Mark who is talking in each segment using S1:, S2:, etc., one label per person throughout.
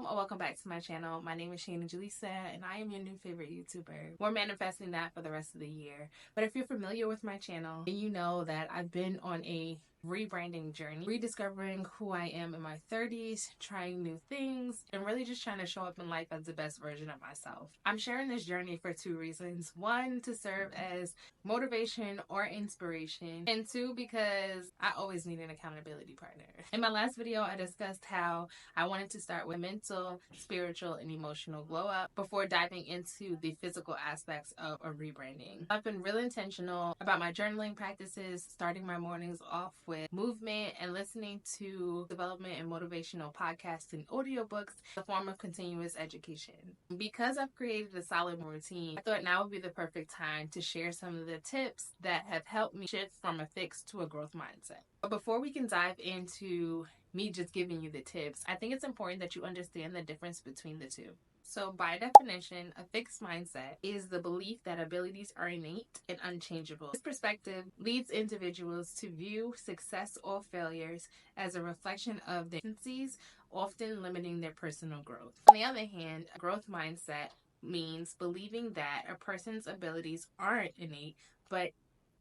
S1: Welcome back to my channel. My name is Shana Gelisa, and I am your new favorite YouTuber. We're manifesting that for the rest of the year. But if you're familiar with my channel, then you know that I've been on a rebranding journey, rediscovering who I am in my 30s, trying new things, and really just trying to show up in life as the best version of myself. I'm sharing this journey for two reasons. One, to serve as motivation or inspiration, and two, because I always need an accountability partner. In my last video, I discussed how I wanted to start with mental, spiritual, and emotional glow up before diving into the physical aspects of a rebranding. I've been really intentional about my journaling practices, starting my mornings off with movement and listening to development and motivational podcasts and audiobooks, a form of continuous education. Because I've created a solid routine, I thought now would be the perfect time to share some of the tips that have helped me shift from a fixed to a growth mindset. But before we can dive into me just giving you the tips, I think it's important that you understand the difference between the two. So by definition, a fixed mindset is the belief that abilities are innate and unchangeable. This perspective leads individuals to view success or failures as a reflection of their tendencies, often limiting their personal growth. On the other hand, a growth mindset means believing that a person's abilities aren't innate, but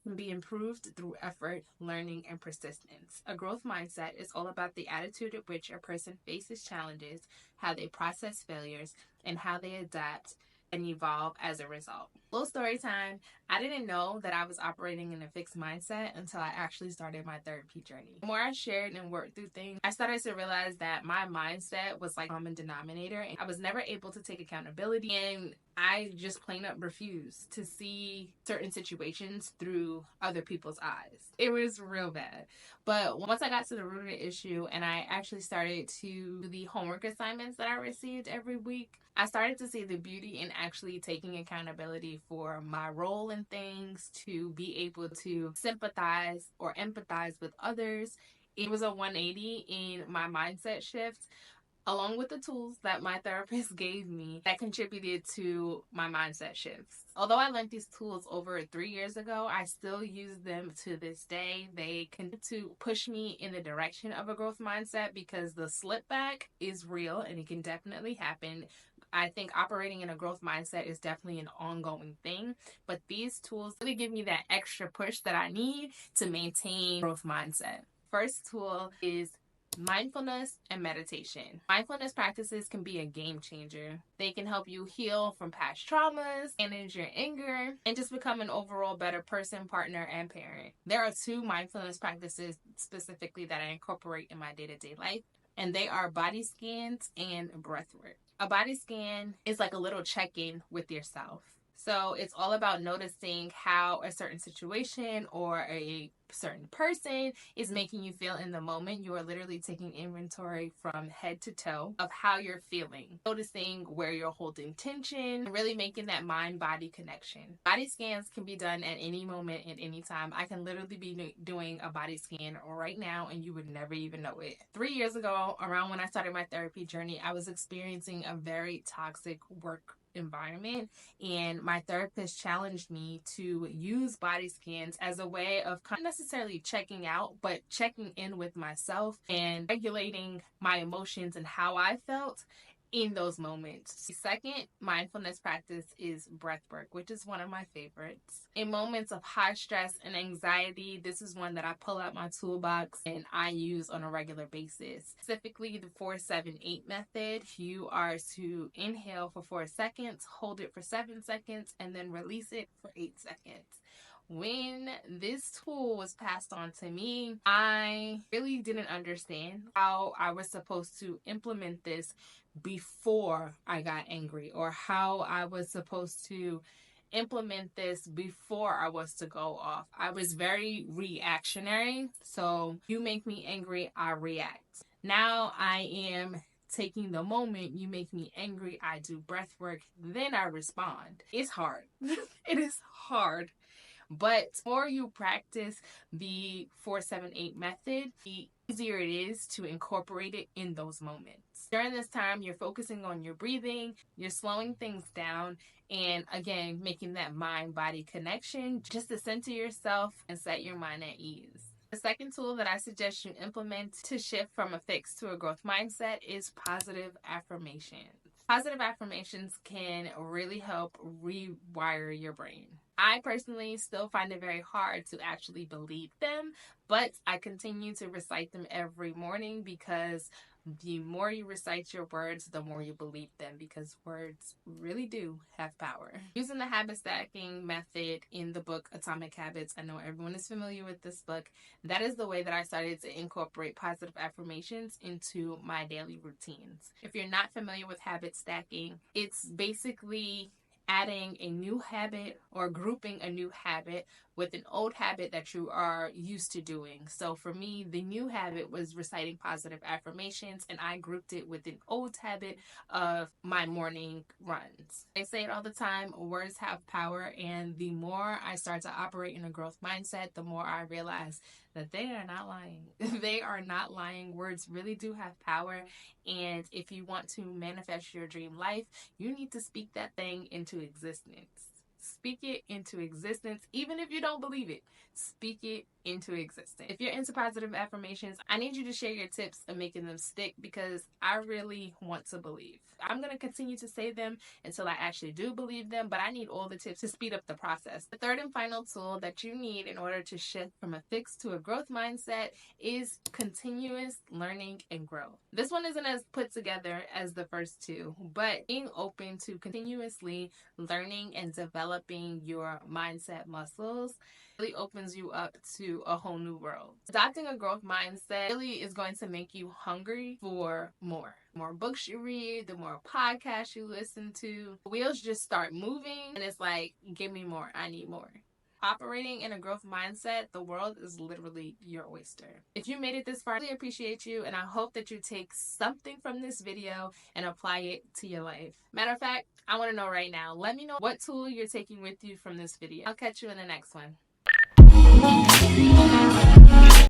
S1: can be improved through effort, learning, and persistence. A growth mindset is all about the attitude at which a person faces challenges, how they process failures, and how they adapt and evolve as a result. Little story time. I didn't know that I was operating in a fixed mindset until I actually started my therapy journey. The more I shared and worked through things, I started to realize that my mindset was like a common denominator, and I was never able to take accountability, and I just plain up refused to see certain situations through other people's eyes. It was real bad. But once I got to the root of the issue and I actually started to do the homework assignments that I received every week, I started to see the beauty in actually taking accountability for my role in things, to be able to sympathize or empathize with others. It was a 180 in my mindset shift, along with the tools that my therapist gave me that contributed to my mindset shifts. Although I learned these tools over 3 years ago, I still use them to this day. They continue to push me in the direction of a growth mindset because the slip back is real and it can definitely happen. I think operating in a growth mindset is definitely an ongoing thing, but these tools really give me that extra push that I need to maintain growth mindset. First tool is mindfulness and meditation. Mindfulness practices can be a game changer. They can help you heal from past traumas, manage your anger, and just become an overall better person, partner, and parent. There are two mindfulness practices specifically that I incorporate in my day-to-day life, and they are body scans and breath work. A body scan is like a little check-in with yourself. So it's all about noticing how a certain situation or a certain person is making you feel in the moment. You are literally taking inventory from head to toe of how you're feeling, noticing where you're holding tension, and really making that mind-body connection. Body scans can be done at any moment, at any time. I can literally be doing a body scan right now and you would never even know it. 3 years ago, around when I started my therapy journey, I was experiencing a very toxic work environment, and my therapist challenged me to use body scans as a way of not necessarily checking out, but checking in with myself and regulating my emotions and how I felt in those moments. The second mindfulness practice is breath work, which is one of my favorites. In moments of high stress and anxiety, this is one that I pull out my toolbox and I use on a regular basis. Specifically, the 4-7-8 method. You are to inhale for 4 seconds, hold it for 7 seconds, and then release it for 8 seconds. When this tool was passed on to me, I really didn't understand how I was supposed to implement this before I got angry, or how I was supposed to implement this before I was to go off. I was very reactionary. So you make me angry, I react. Now I am taking the moment, you make me angry, I do breath work, then I respond. It's hard. It is hard. But the more you practice the 4-7-8 method, the easier it is to incorporate it in those moments. During this time, you're focusing on your breathing, you're slowing things down, and again, making that mind-body connection just to center yourself and set your mind at ease. The second tool that I suggest you implement to shift from a fixed to a growth mindset is positive affirmations. Positive affirmations can really help rewire your brain. I personally still find it very hard to actually believe them, but I continue to recite them every morning because the more you recite your words, the more you believe them, because words really do have power. Using the habit stacking method in the book Atomic Habits, I know everyone is familiar with this book. That is the way that I started to incorporate positive affirmations into my daily routines. If you're not familiar with habit stacking, it's basically adding a new habit or grouping a new habit with an old habit that you are used to doing. So for me, the new habit was reciting positive affirmations, and I grouped it with an old habit of my morning runs. I say it all the time, words have power, and the more I start to operate in a growth mindset, the more I realize that they are not lying. They are not lying. Words really do have power. And if you want to manifest your dream life, you need to speak that thing into existence. Speak it into existence, even if you don't believe it. Speak it into existence. If you're into positive affirmations, I need you to share your tips of making them stick, because I really want to believe. I'm going to continue to say them until I actually do believe them, but I need all the tips to speed up the process. The third and final tool that you need in order to shift from a fixed to a growth mindset is continuous learning and growth. This one isn't as put together as the first two, but being open to continuously learning and developing your mindset muscles really opens you up to a whole new world. Adopting a growth mindset really is going to make you hungry for more. The more books you read, the more podcasts you listen to, the wheels just start moving, and it's like, give me more, I need more. Operating in a growth mindset, the world is literally your oyster. If you made it this far, I really appreciate you, and I hope that you take something from this video and apply it to your life. Matter of fact, I want to know right now. Let me know what tool you're taking with you from this video. I'll catch you in the next one.